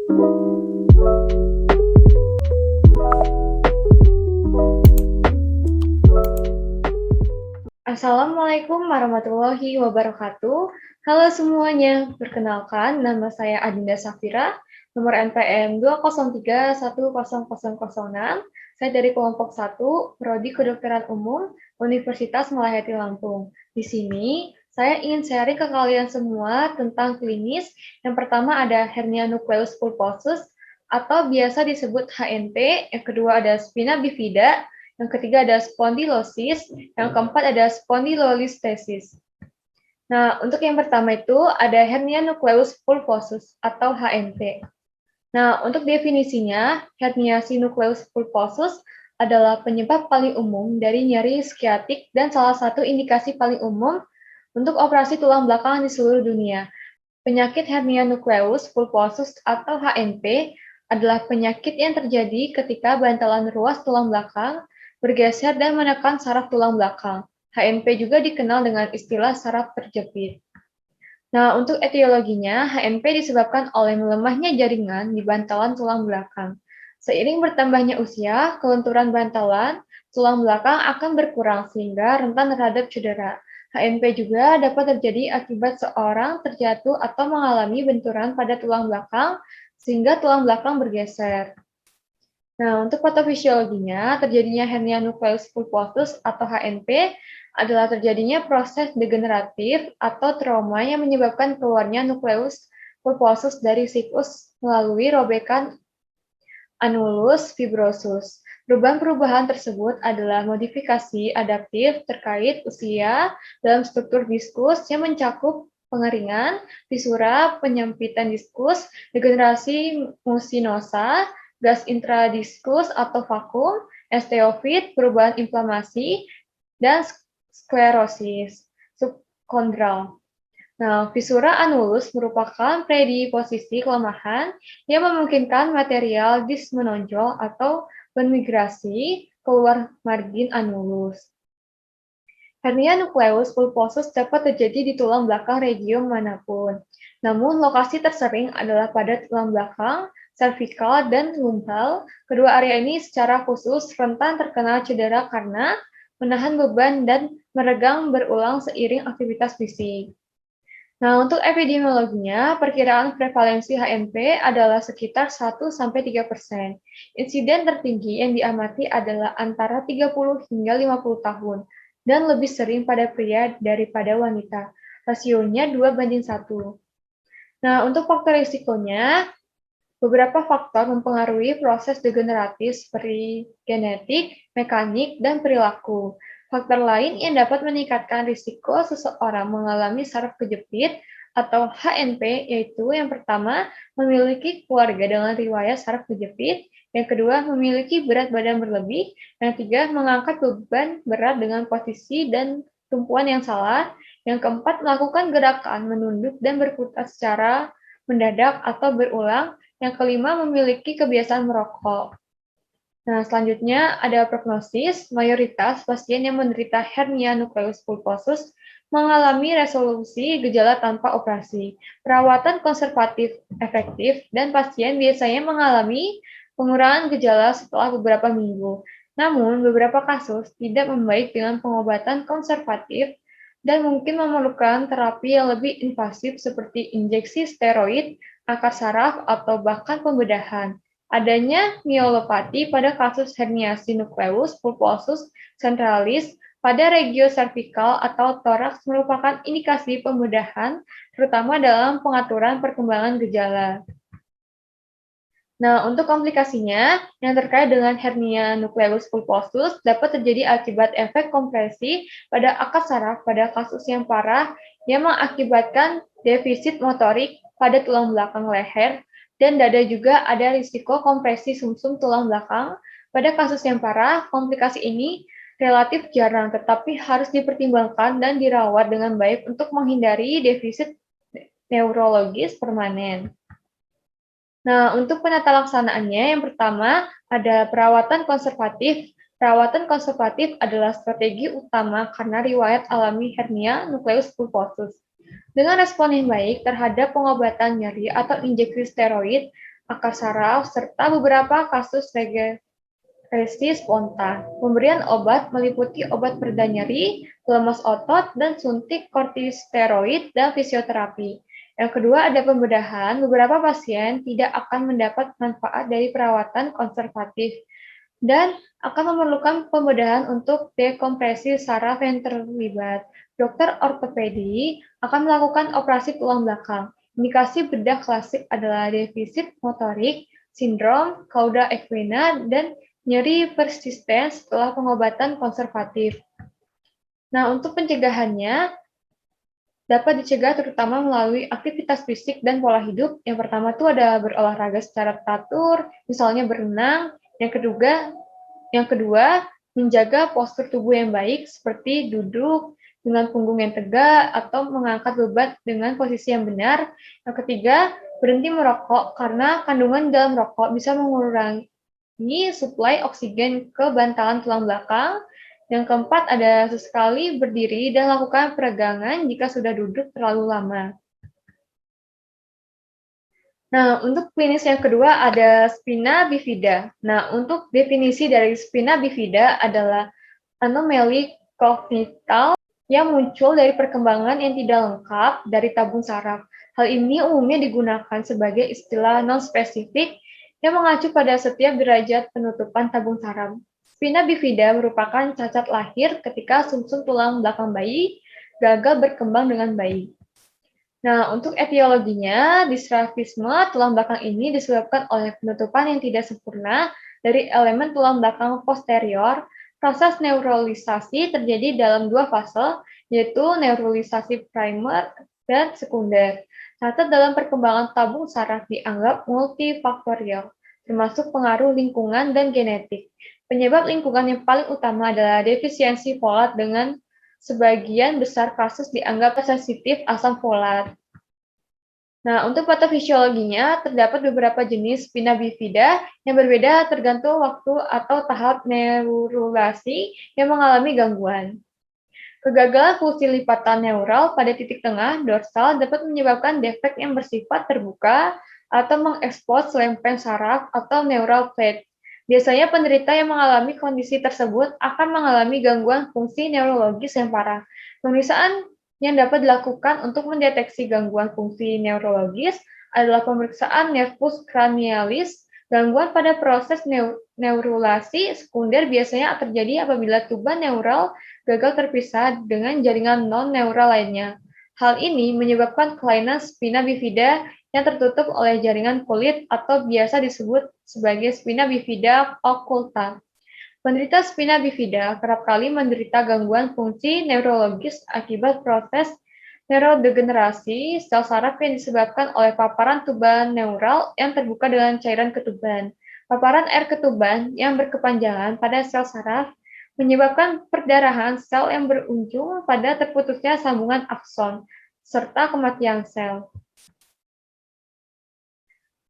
Assalamualaikum warahmatullahi wabarakatuh. Halo semuanya, perkenalkan nama saya Adinda Safira, nomor NPM 203100006. Saya dari kelompok 1, Prodi Kedokteran Umum, Universitas Malahati Lampung. Di sini, saya ingin sharing ke kalian semua tentang klinis. Yang pertama ada hernia nucleus pulposus, atau biasa disebut HNP. Yang kedua ada spina bifida. Yang ketiga ada spondylosis, yang keempat ada spondylolistesis. Nah, untuk yang pertama itu ada hernia nucleus pulposus atau HNP. Nah, untuk definisinya, hernia nucleus pulposus adalah penyebab paling umum dari nyeri skiatik dan salah satu indikasi paling umum untuk operasi tulang belakang di seluruh dunia. Penyakit hernia nucleus pulposus atau HNP adalah penyakit yang terjadi ketika bantalan ruas tulang belakang bergeser dan menekan saraf tulang belakang. HNP juga dikenal dengan istilah saraf terjepit. Nah, untuk etiologinya, HNP disebabkan oleh melemahnya jaringan di bantalan tulang belakang. Seiring bertambahnya usia, kelenturan bantalan tulang belakang akan berkurang sehingga rentan terhadap cedera. HNP juga dapat terjadi akibat seorang terjatuh atau mengalami benturan pada tulang belakang sehingga tulang belakang bergeser. Nah, untuk patofisiologinya, terjadinya hernia nucleus pulposus atau HNP adalah terjadinya proses degeneratif atau trauma yang menyebabkan keluarnya nukleus pulposus dari siklus melalui robekan annulus fibrosus. Perubahan-perubahan tersebut adalah modifikasi adaptif terkait usia dalam struktur diskus yang mencakup pengeringan, fisura, penyempitan diskus, degenerasi musinosa, gas intradiskus atau vakum, osteofit, perubahan inflamasi, dan sklerosis subkondral. Nah, fisura annulus merupakan predisposisi kelemahan yang memungkinkan material disk menonjol atau bermigrasi keluar margin annulus. Hernia nucleus pulposus dapat terjadi di tulang belakang region manapun. Namun, lokasi tersering adalah pada tulang belakang, cervical, dan lumbal. Kedua area ini secara khusus rentan terkena cedera karena menahan beban dan meregang berulang seiring aktivitas fisik. Nah, untuk epidemiologinya, perkiraan prevalensi HNP adalah sekitar 1-3%. Insiden tertinggi yang diamati adalah antara 30 hingga 50 tahun, dan lebih sering pada pria daripada wanita. Rasionya 2:1. Nah, untuk faktor risikonya, beberapa faktor mempengaruhi proses degeneratif seperti genetik, mekanik, dan perilaku. Faktor lain yang dapat meningkatkan risiko seseorang mengalami saraf kejepit atau HNP yaitu yang pertama, memiliki keluarga dengan riwayat saraf kejepit, yang kedua, memiliki berat badan berlebih, yang ketiga, mengangkat beban berat dengan posisi dan tumpuan yang salah, yang keempat, melakukan gerakan menunduk dan berputar secara mendadak atau berulang, yang kelima, memiliki kebiasaan merokok. Nah, selanjutnya ada prognosis. Mayoritas pasien yang menderita hernia nucleus pulposus mengalami resolusi gejala tanpa operasi, perawatan konservatif efektif, dan pasien biasanya mengalami pengurangan gejala setelah beberapa minggu. Namun, beberapa kasus tidak membaik dengan pengobatan konservatif dan mungkin memerlukan terapi yang lebih invasif seperti injeksi steroid, akar saraf, atau bahkan pembedahan. Adanya myelopati pada kasus hernia nucleus pulposus centralis pada regio cervical atau toraks merupakan indikasi pembedahan, terutama dalam pengaturan perkembangan gejala. Nah, untuk komplikasinya, yang terkait dengan hernia nucleus pulposus dapat terjadi akibat efek kompresi pada akar saraf pada kasus yang parah yang mengakibatkan defisit motorik pada tulang belakang leher dan dada juga ada risiko kompresi sumsum tulang belakang. Pada kasus yang parah, komplikasi ini relatif jarang, tetapi harus dipertimbangkan dan dirawat dengan baik untuk menghindari defisit neurologis permanen. Nah, untuk penata laksanaannya, yang pertama ada perawatan konservatif. Perawatan konservatif adalah strategi utama karena riwayat alami hernia nucleus pulposus. Dengan respon yang baik terhadap pengobatan nyeri atau injeksi steroid, akar saraf, serta beberapa kasus regresi spontan. Pemberian obat meliputi obat pereda nyeri, pelemas otot, dan suntik kortikosteroid dan fisioterapi. Yang kedua ada pembedahan. Beberapa pasien tidak akan mendapat manfaat dari perawatan konservatif dan akan memerlukan pembedahan untuk dekompresi saraf yang terlibat. Dokter ortopedi akan melakukan operasi tulang belakang. Indikasi bedah klasik adalah defisit motorik, sindrom cauda equina, dan nyeri persisten setelah pengobatan konservatif. Nah, untuk pencegahannya, dapat dicegah terutama melalui aktivitas fisik dan pola hidup. Yang pertama tuh ada berolahraga secara teratur, misalnya berenang. Yang kedua, menjaga postur tubuh yang baik seperti duduk dengan punggung yang tegak atau mengangkat beban dengan posisi yang benar. Yang ketiga, berhenti merokok karena kandungan dalam rokok bisa mengurangi suplai oksigen ke bantalan tulang belakang. Yang keempat, ada sesekali berdiri dan lakukan peregangan jika sudah duduk terlalu lama. Nah, untuk klinis yang kedua ada spina bifida. Nah, untuk definisi dari spina bifida adalah anomali kognital yang muncul dari perkembangan yang tidak lengkap dari tabung saraf. Hal ini umumnya digunakan sebagai istilah non-spesifik yang mengacu pada setiap derajat penutupan tabung saraf. Spina bifida merupakan cacat lahir ketika sumsum tulang belakang bayi gagal berkembang dengan baik. Nah, untuk etiologinya, distrafisme tulang belakang ini disebabkan oleh penutupan yang tidak sempurna dari elemen tulang belakang posterior. Proses neuralisasi terjadi dalam dua fase, yaitu neuralisasi primer dan sekunder. Catat dalam perkembangan tabung saraf dianggap multifaktorial, termasuk pengaruh lingkungan dan genetik. Penyebab lingkungan yang paling utama adalah defisiensi folat dengan sebagian besar kasus dianggap sensitif asam folat. Nah, untuk patofisiologinya, terdapat beberapa jenis spina bifida yang berbeda tergantung waktu atau tahap neurulasi yang mengalami gangguan. Kegagalan fungsi lipatan neural pada titik tengah dorsal dapat menyebabkan defek yang bersifat terbuka atau mengekspos lempeng saraf atau neural plate. Biasanya penderita yang mengalami kondisi tersebut akan mengalami gangguan fungsi neurologis yang parah. Pemeriksaan yang dapat dilakukan untuk mendeteksi gangguan fungsi neurologis adalah pemeriksaan nervus cranialis. Gangguan pada proses neurulasi sekunder biasanya terjadi apabila tuban neural gagal terpisah dengan jaringan non-neural lainnya. Hal ini menyebabkan kelainan spina bifida yang tertutup oleh jaringan kulit atau biasa disebut sebagai spina bifida occulta. Penderita spina bifida kerap kali menderita gangguan fungsi neurologis akibat proses neurodegenerasi sel saraf yang disebabkan oleh paparan tuban neural yang terbuka dengan cairan ketuban. Paparan air ketuban yang berkepanjangan pada sel saraf menyebabkan perdarahan sel yang berujung pada terputusnya sambungan akson, serta kematian sel.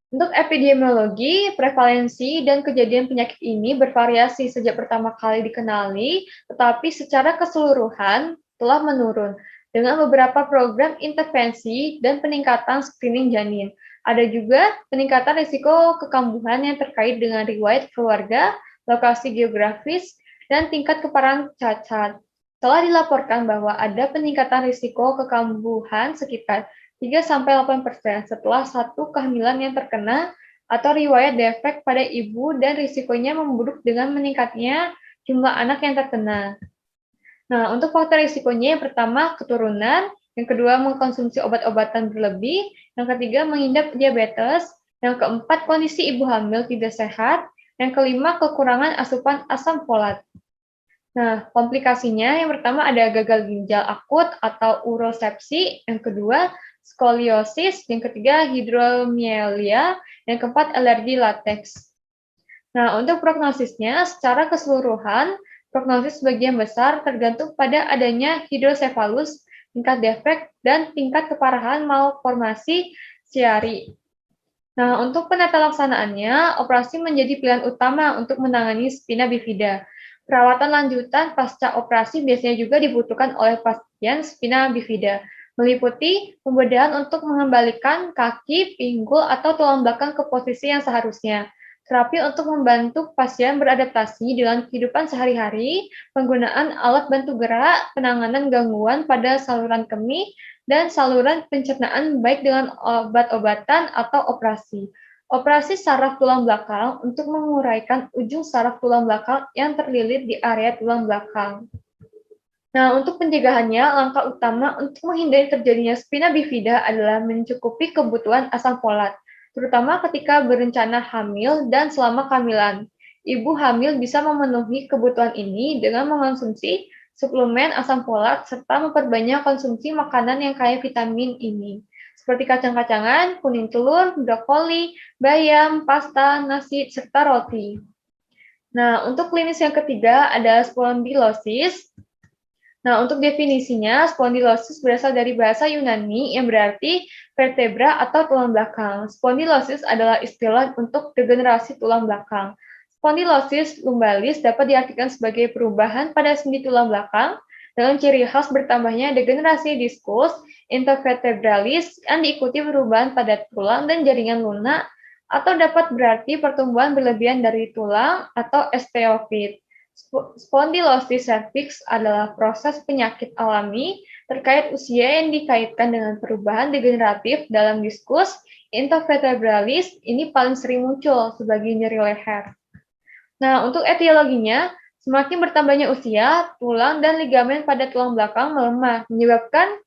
Untuk epidemiologi, prevalensi dan kejadian penyakit ini bervariasi sejak pertama kali dikenali, tetapi secara keseluruhan telah menurun dengan beberapa program intervensi dan peningkatan screening janin. Ada juga peningkatan risiko kekambuhan yang terkait dengan riwayat keluarga, lokasi geografis, dan tingkat keparahan cacat. Telah dilaporkan bahwa ada peningkatan risiko kekambuhan sekitar 3-8% setelah satu kehamilan yang terkena atau riwayat defek pada ibu dan risikonya memburuk dengan meningkatnya jumlah anak yang terkena. Nah, untuk faktor risikonya yang pertama keturunan, yang kedua mengkonsumsi obat-obatan berlebih, yang ketiga mengidap diabetes, yang keempat kondisi ibu hamil tidak sehat, yang kelima kekurangan asupan asam folat. Nah, komplikasinya yang pertama ada gagal ginjal akut atau urosepsi, yang kedua skoliosis, yang ketiga hidromielia, yang keempat alergi lateks. Nah, untuk prognosisnya secara keseluruhan, prognosis sebagian besar tergantung pada adanya hidrosefalus, tingkat defek, dan tingkat keparahan malformasi siari. Nah, untuk penata laksanaannya, operasi menjadi pilihan utama untuk menangani spina bifida. Perawatan lanjutan pasca operasi biasanya juga dibutuhkan oleh pasien spina bifida. meliputi pembedahan untuk mengembalikan kaki, pinggul, atau tulang belakang ke posisi yang seharusnya. Terapi untuk membantu pasien beradaptasi dengan kehidupan sehari-hari, penggunaan alat bantu gerak, penanganan gangguan pada saluran kemih, dan saluran pencernaan baik dengan obat-obatan atau operasi. Operasi saraf tulang belakang untuk menguraikan ujung saraf tulang belakang yang terlilit di area tulang belakang. Nah, untuk pencegahannya, langkah utama untuk menghindari terjadinya spina bifida adalah mencukupi kebutuhan asam folat, terutama ketika berencana hamil dan selama kehamilan. Ibu hamil bisa memenuhi kebutuhan ini dengan mengonsumsi suplemen asam folat serta memperbanyak konsumsi makanan yang kaya vitamin ini, seperti kacang-kacangan, kuning telur, brokoli, bayam, pasta, nasi, serta roti. Nah, untuk klinis yang ketiga ada spondylosis. Nah, untuk definisinya, spondylosis berasal dari bahasa Yunani yang berarti vertebra atau tulang belakang. Spondylosis adalah istilah untuk degenerasi tulang belakang. Spondylosis lumbalis dapat diartikan sebagai perubahan pada sendi tulang belakang dengan ciri khas bertambahnya degenerasi diskus intervertebralis yang diikuti perubahan pada tulang dan jaringan lunak atau dapat berarti pertumbuhan berlebihan dari tulang atau osteofit. Spondylosis cervix adalah proses penyakit alami terkait usia yang dikaitkan dengan perubahan degeneratif dalam diskus intervertebralis. Ini paling sering muncul sebagai nyeri leher. Nah, untuk etiologinya, semakin bertambahnya usia, tulang dan ligamen pada tulang belakang melemah, menyebabkan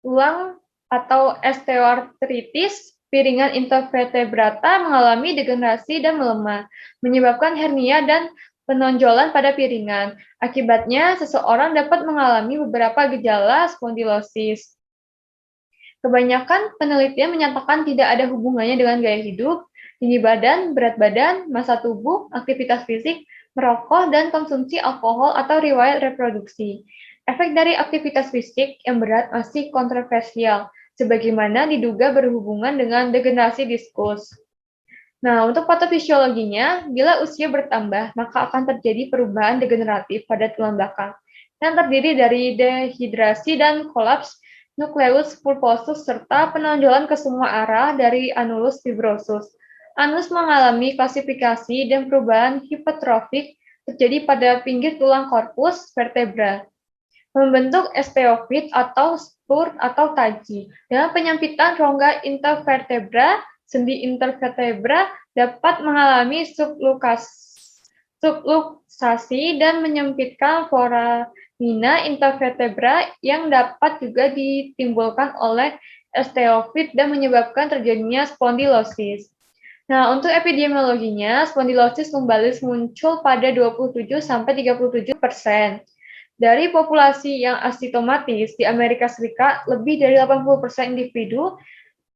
tulang atau osteoartritis, piringan intervertebrata mengalami degenerasi dan melemah, menyebabkan hernia dan penonjolan pada piringan. Akibatnya, seseorang dapat mengalami beberapa gejala spondylosis. Kebanyakan penelitian menyatakan tidak ada hubungannya dengan gaya hidup, tinggi badan, berat badan, massa tubuh, aktivitas fisik, merokok, dan konsumsi alkohol atau riwayat reproduksi. Efek dari aktivitas fisik yang berat masih kontroversial, sebagaimana diduga berhubungan dengan degenerasi diskus. Nah, untuk patofisiologinya, bila usia bertambah, maka akan terjadi perubahan degeneratif pada tulang belakang yang terdiri dari dehidrasi dan kolaps nukleus pulposus serta penonjolan ke semua arah dari anulus fibrosus. Anus mengalami klasifikasi dan perubahan hipertrofik terjadi pada pinggir tulang korpus vertebra, membentuk osteofit atau spur atau taji. Dengan penyempitan rongga intervertebra, sendi intervertebra dapat mengalami subluxasi dan menyempitkan foramina intervertebra yang dapat juga ditimbulkan oleh osteofit dan menyebabkan terjadinya spondylosis. Nah, untuk epidemiologinya, spondylosis lumbalis muncul pada 27–37%. Dari populasi yang asimptomatis di Amerika Serikat, lebih dari 80% individu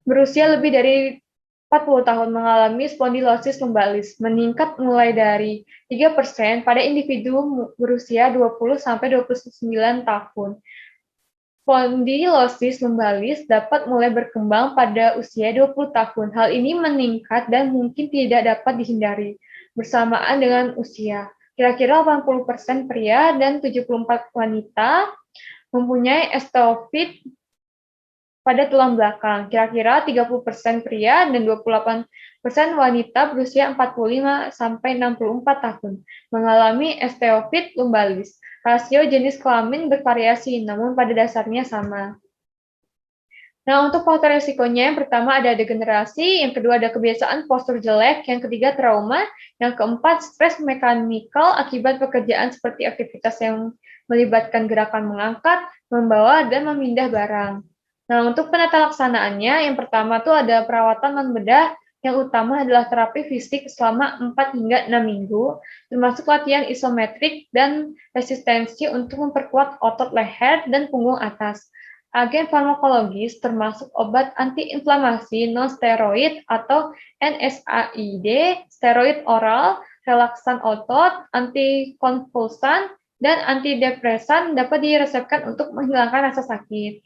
berusia lebih dari 40 tahun mengalami spondylosis lumbalis, meningkat mulai dari 3% pada individu berusia 20–29 tahun. Spondylosis lumbalis dapat mulai berkembang pada usia 20 tahun. Hal ini meningkat dan mungkin tidak dapat dihindari bersamaan dengan usia. Kira-kira 80% pria dan 74% wanita mempunyai osteofit pada tulang belakang. Kira-kira 30% pria dan 28% wanita berusia 45–64 tahun mengalami osteofit lumbalis. Rasio jenis kelamin bervariasi, namun pada dasarnya sama. Nah, untuk faktor risikonya, yang pertama ada degenerasi, yang kedua ada kebiasaan postur jelek, yang ketiga trauma, yang keempat stres mekanikal akibat pekerjaan seperti aktivitas yang melibatkan gerakan mengangkat, membawa, dan memindah barang. Nah, untuk penata laksanaannya, yang pertama tuh ada perawatan non-bedah, yang utama adalah terapi fisik selama 4–6 minggu, termasuk latihan isometrik dan resistensi untuk memperkuat otot leher dan punggung atas. Agen farmakologis termasuk obat antiinflamasi non-steroid atau NSAID, steroid oral, relaksan otot, antikonvulsan, dan antidepresan dapat diresepkan untuk menghilangkan rasa sakit.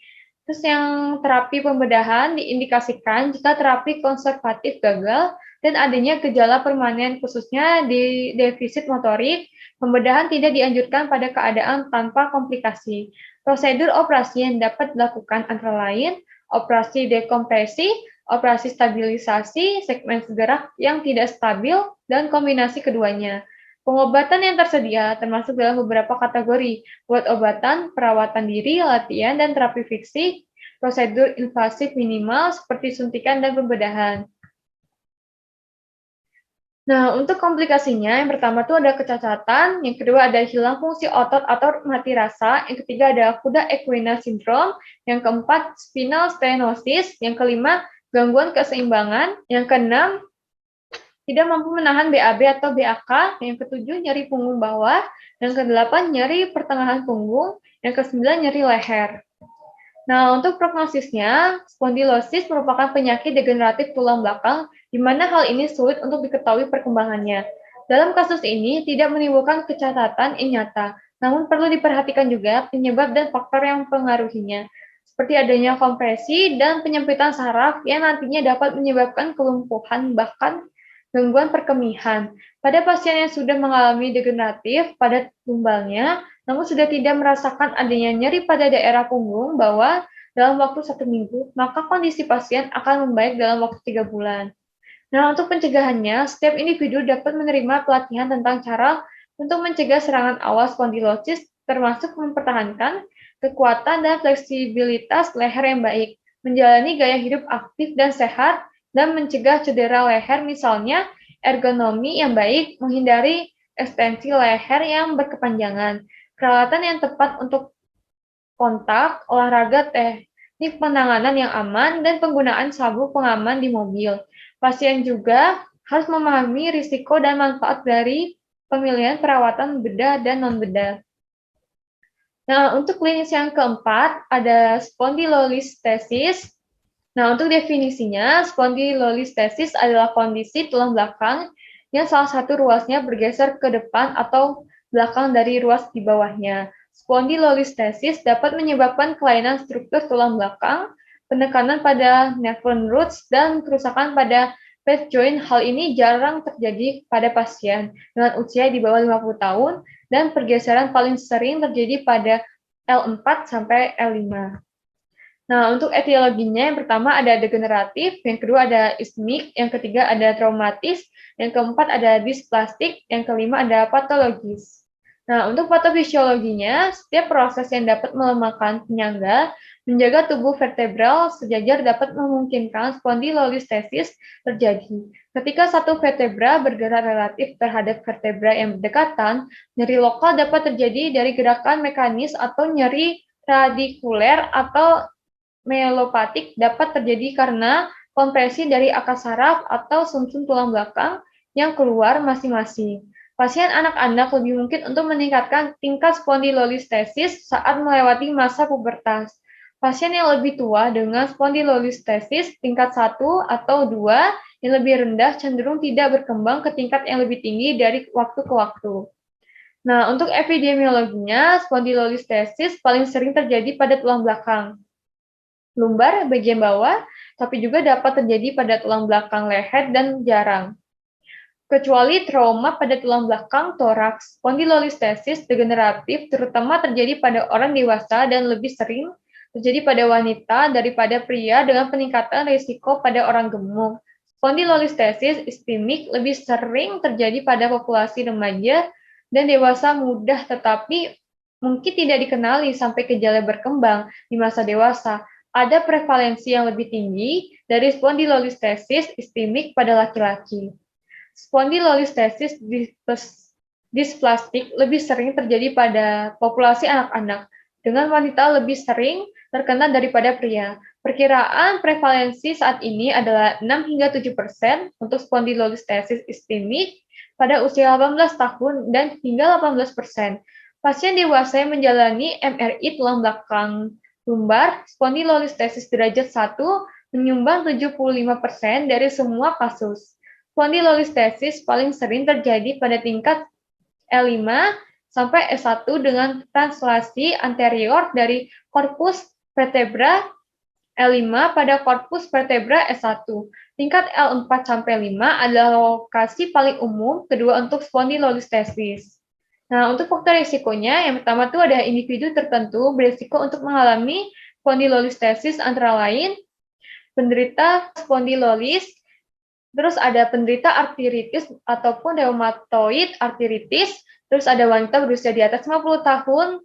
Terus yang terapi pembedahan diindikasikan jika terapi konservatif gagal dan adanya gejala permanen khususnya di defisit motorik, pembedahan tidak dianjurkan pada keadaan tanpa komplikasi. Prosedur operasi yang dapat dilakukan antara lain operasi dekompresi, operasi stabilisasi, segmen gerak yang tidak stabil, dan kombinasi keduanya. Pengobatan yang tersedia termasuk dalam beberapa kategori, buat obatan, perawatan diri, latihan, dan terapi fiksi, prosedur invasif minimal seperti suntikan dan pembedahan. Nah, untuk komplikasinya, yang pertama tuh ada kecacatan, yang kedua ada hilang fungsi otot atau mati rasa, yang ketiga ada kuda equina syndrome, yang keempat spinal stenosis, yang kelima gangguan keseimbangan, yang keenam tidak mampu menahan BAB atau BAK, yang ketujuh nyeri punggung bawah, yang kedelapan nyeri pertengahan punggung, yang kesembilan nyeri leher. Nah, untuk prognosisnya, spondilosis merupakan penyakit degeneratif tulang belakang, di mana hal ini sulit untuk diketahui perkembangannya. Dalam kasus ini, tidak menimbulkan kecacatan yang nyata, namun perlu diperhatikan juga penyebab dan faktor yang mempengaruhinya, seperti adanya kompresi dan penyempitan saraf yang nantinya dapat menyebabkan kelumpuhan, bahkan gangguan perkemihan. Pada pasien yang sudah mengalami degeneratif pada lumbalnya, namun sudah tidak merasakan adanya nyeri pada daerah punggung bawah dalam waktu 1 minggu, maka kondisi pasien akan membaik dalam waktu 3 bulan. Nah, untuk pencegahannya, setiap individu dapat menerima pelatihan tentang cara untuk mencegah serangan awal spondilosis, termasuk mempertahankan kekuatan dan fleksibilitas leher yang baik, menjalani gaya hidup aktif dan sehat, dan mencegah cedera leher misalnya ergonomi yang baik, menghindari ekstensi leher yang berkepanjangan, peralatan yang tepat untuk kontak, olahraga, teknik penanganan yang aman, dan penggunaan sabuk pengaman di mobil. Pasien juga harus memahami risiko dan manfaat dari pemilihan perawatan bedah dan non-bedah. Nah, untuk klinis yang keempat, ada spondylolistesis. Nah, untuk definisinya, spondylolistesis adalah kondisi tulang belakang yang salah satu ruasnya bergeser ke depan atau belakang dari ruas di bawahnya. Spondylolistesis dapat menyebabkan kelainan struktur tulang belakang, penekanan pada nephron roots, dan kerusakan pada pes joint. Hal ini jarang terjadi pada pasien dengan usia di bawah 50 tahun, dan pergeseran paling sering terjadi pada L4 sampai L5. Nah, untuk etiologinya yang pertama ada degeneratif, yang kedua ada iskemik, yang ketiga ada traumatis, yang keempat ada displastik, yang kelima ada patologis. Nah, untuk patofisiologinya, setiap proses yang dapat melemahkan penyangga, menjaga tubuh vertebral sejajar dapat memungkinkan spondylolistesis terjadi. Ketika satu vertebra bergerak relatif terhadap vertebra yang berdekatan, nyeri lokal dapat terjadi dari gerakan mekanis atau nyeri radikuler atau melopatik dapat terjadi karena kompresi dari akar saraf atau sumsum tulang belakang yang keluar masing-masing. Pasien anak-anak lebih mungkin untuk meningkatkan tingkat spondylolistesis saat melewati masa pubertas. Pasien yang lebih tua dengan spondylolistesis tingkat 1 atau 2 yang lebih rendah cenderung tidak berkembang ke tingkat yang lebih tinggi dari waktu ke waktu. Nah, untuk epidemiologinya, spondylolistesis paling sering terjadi pada tulang belakang, lumbar bagian bawah, tapi juga dapat terjadi pada tulang belakang leher dan jarang. Kecuali trauma pada tulang belakang toraks, spondylolistesis degeneratif terutama terjadi pada orang dewasa dan lebih sering terjadi pada wanita daripada pria dengan peningkatan risiko pada orang gemuk. Spondylolistesis iskemik lebih sering terjadi pada populasi remaja dan dewasa mudah, tetapi mungkin tidak dikenali sampai gejala berkembang di masa dewasa. Ada prevalensi yang lebih tinggi dari spondylolistesis iskemik pada laki-laki. Spondylolistesis displastik lebih sering terjadi pada populasi anak-anak, dengan wanita lebih sering terkena daripada pria. Perkiraan prevalensi saat ini adalah 6 hingga 7% untuk spondylolistesis iskemik pada usia 18 tahun dan hingga 18%. Pasien dewasa yang menjalani MRI tulang belakang lumbar spondylolistesis derajat 1 menyumbang 75% dari semua kasus. Spondylolistesis paling sering terjadi pada tingkat L5 sampai S1 dengan translasi anterior dari korpus vertebra L5 pada korpus vertebra S1. Tingkat L4 sampai 5 adalah lokasi paling umum kedua untuk spondylolisthesis. Nah, untuk faktor risikonya, yang pertama tuh ada individu tertentu berisiko untuk mengalami spondylolisthesis antara lain penderita spondylolis, terus ada penderita arteritis ataupun rheumatoid arteritis, terus ada wanita berusia di atas 50 tahun,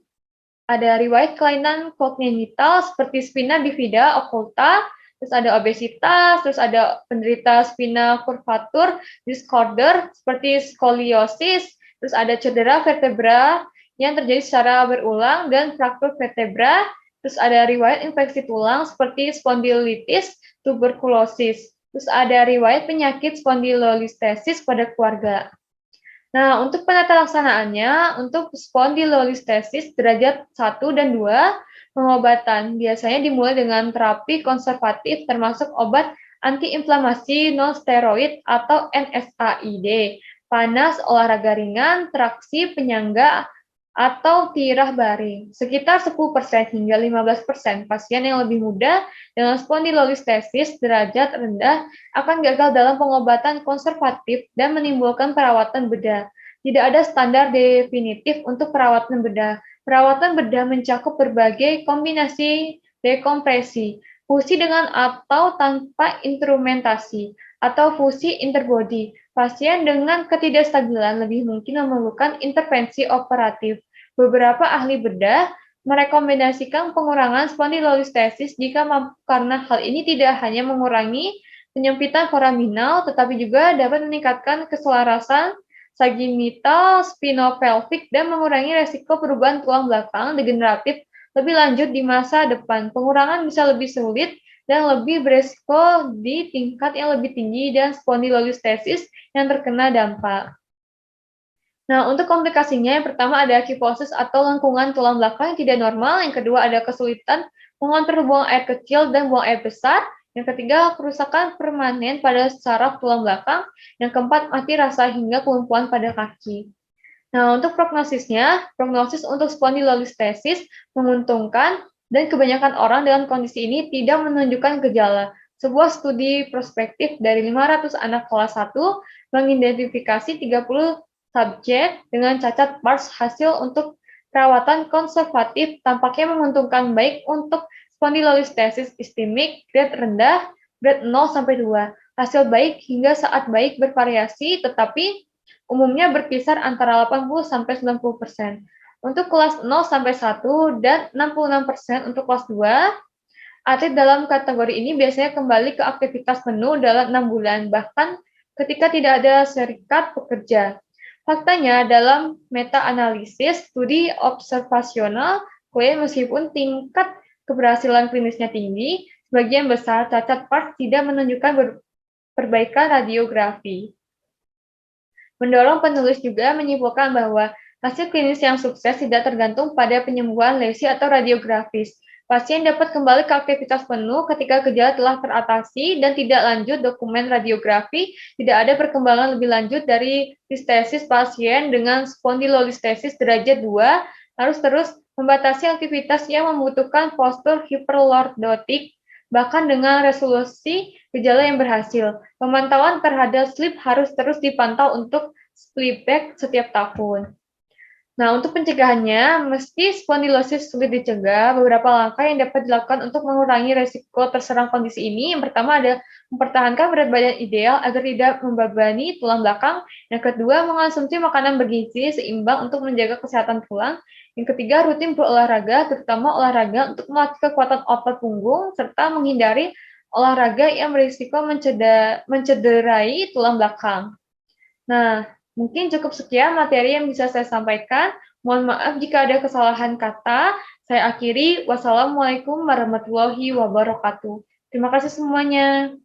ada riwayat kelainan kongenital seperti spina bifida occulta, terus ada obesitas, terus ada penderita spina curvature disorder seperti skoliosis, terus ada cedera vertebra yang terjadi secara berulang dan fraktur vertebra, terus ada riwayat infeksi tulang seperti spondylitis tuberkulosis, terus ada riwayat penyakit spondylolisthesis pada keluarga. Nah, untuk penata laksanaannya, untuk spondylolisthesis derajat 1 dan 2, pengobatan biasanya dimulai dengan terapi konservatif termasuk obat antiinflamasi non-steroid atau NSAID, panas, olahraga ringan, traksi, penyangga, atau tirah baring. Sekitar 10% hingga 15% pasien yang lebih muda dengan spondylolisthesis derajat rendah akan gagal dalam pengobatan konservatif dan menimbulkan perawatan bedah. Tidak ada standar definitif untuk perawatan bedah. Perawatan bedah mencakup berbagai kombinasi dekompresi, fusi dengan atau tanpa instrumentasi, atau fusi interbody. Pasien dengan ketidakstabilan lebih mungkin memerlukan intervensi operatif. Beberapa ahli bedah merekomendasikan pengurangan spondylolisthesis jika mampu karena hal ini tidak hanya mengurangi penyempitan foraminal, tetapi juga dapat meningkatkan keselarasan sagittal spinopelvic dan mengurangi resiko perubahan tulang belakang degeneratif lebih lanjut di masa depan. Pengurangan bisa lebih sulit dan lebih beresiko di tingkat yang lebih tinggi dan spondylolisthesis yang terkena dampak. Nah, untuk komplikasinya, yang pertama ada kifosis atau lengkungan tulang belakang yang tidak normal, yang kedua ada kesulitan mengontrol buang air kecil dan buang air besar, yang ketiga kerusakan permanen pada saraf tulang belakang, yang keempat mati rasa hingga kelumpuhan pada kaki. Nah, untuk prognosisnya, prognosis untuk spondylolisthesis menguntungkan dan kebanyakan orang dengan kondisi ini tidak menunjukkan gejala. Sebuah studi prospektif dari 500 anak kelas 1 mengidentifikasi 30 subjek dengan cacat pars hasil untuk perawatan konservatif tampaknya menguntungkan baik untuk spondylolisthesis istemik grade rendah, grade 0 sampai 2. Hasil baik hingga saat baik bervariasi tetapi umumnya berkisar antara 80 sampai 90%. Untuk kelas 0 sampai 1 dan 66% untuk kelas 2, atlet dalam kategori ini biasanya kembali ke aktivitas penuh dalam 6 bulan, bahkan ketika tidak ada serikat pekerja. Faktanya, dalam meta-analisis studi observasional, meskipun tingkat keberhasilan klinisnya tinggi, sebagian besar cacat pars tidak menunjukkan perbaikan radiografi. Mendorong penulis juga menyimpulkan bahwa hasil klinis yang sukses tidak tergantung pada penyembuhan lesi atau radiografis. Pasien dapat kembali ke aktivitas penuh ketika gejala telah teratasi dan tidak lanjut dokumen radiografi, tidak ada perkembangan lebih lanjut dari listesis pasien dengan spondylolisthesis derajat 2, harus terus membatasi aktivitas yang membutuhkan postur hiperlordotik, bahkan dengan resolusi gejala yang berhasil. Pemantauan terhadap sleep harus terus dipantau untuk sleep back setiap tahun. Nah, untuk pencegahannya, meski spondylosis sulit dicegah, beberapa langkah yang dapat dilakukan untuk mengurangi resiko terserang kondisi ini. Yang pertama ada mempertahankan berat badan ideal agar tidak membebani tulang belakang. Yang kedua, mengonsumsi makanan bergizi seimbang untuk menjaga kesehatan tulang. Yang ketiga, rutin berolahraga, terutama olahraga untuk melatih kekuatan otot punggung, serta menghindari olahraga yang berisiko mencederai tulang belakang. Nah, mungkin cukup sekian materi yang bisa saya sampaikan. Mohon maaf jika ada kesalahan kata. Saya akhiri. Wassalamualaikum warahmatullahi wabarakatuh. Terima kasih semuanya.